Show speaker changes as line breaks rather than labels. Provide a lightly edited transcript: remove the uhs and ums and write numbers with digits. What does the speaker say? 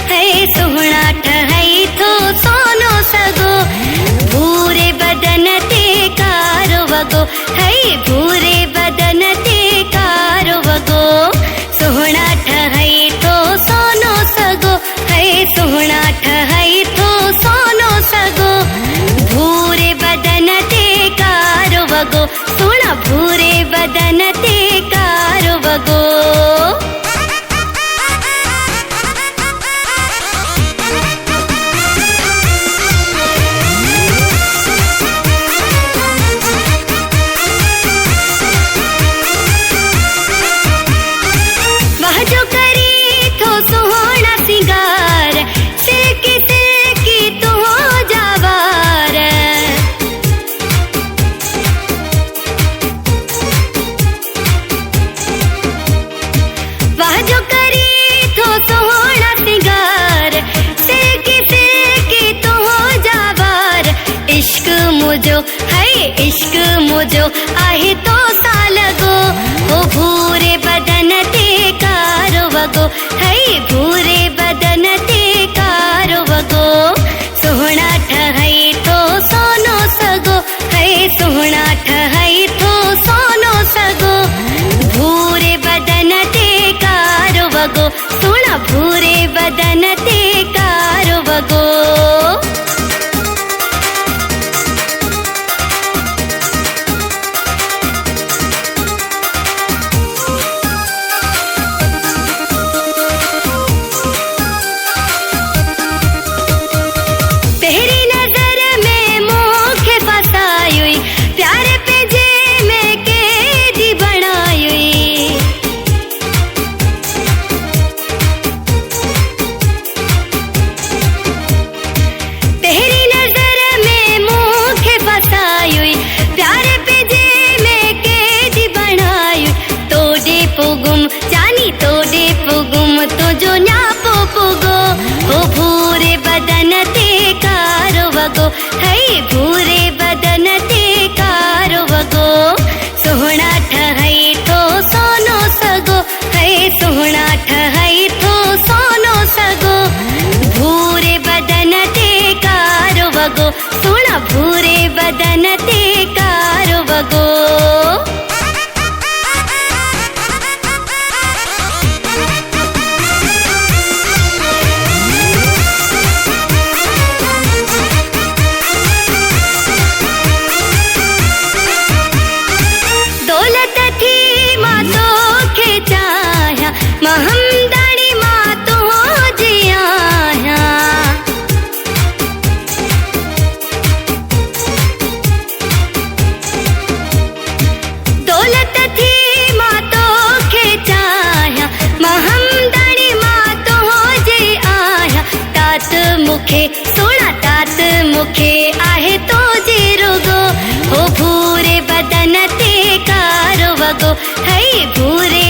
है सोहना ठहई थो सोनो सगो भूरे बदन ते कारो वगो है भूरे बदन ते कारो वगो सोहना ठहई थो सोनो सगो है सोहना ठहई थो सोनो सगो भूरे बदन ते कारो वगो सोना भूरे बदन ते कारो वगो इश्क मुझो आहे तो सालगो ओ भूरे बदन ते कारो वगो है भूरे बदन ते कारो वगो सोहना ठहई तो सोनो सगो है सोहना ठहई तो सोनो सगो भूरे बदन ते कारो वगो सोना भूरे बदन ते कारो वगो है भूरे बदन ते कारो वगो सोहना ठहई थो सोनो सगो है सोहना ठहई थो सोनो सगो भूरे बदन ते कारो वगो सोना भूरे बदन ते कारो वगो महमदानी माँ तो जिया दौलत थी माँ तो खेचाया महमदानी माँ तो जे आया तात मुखे सोना तात मुखे आहे तो जे रोगो हो भूरे बदन ते कारो वगो है भूरे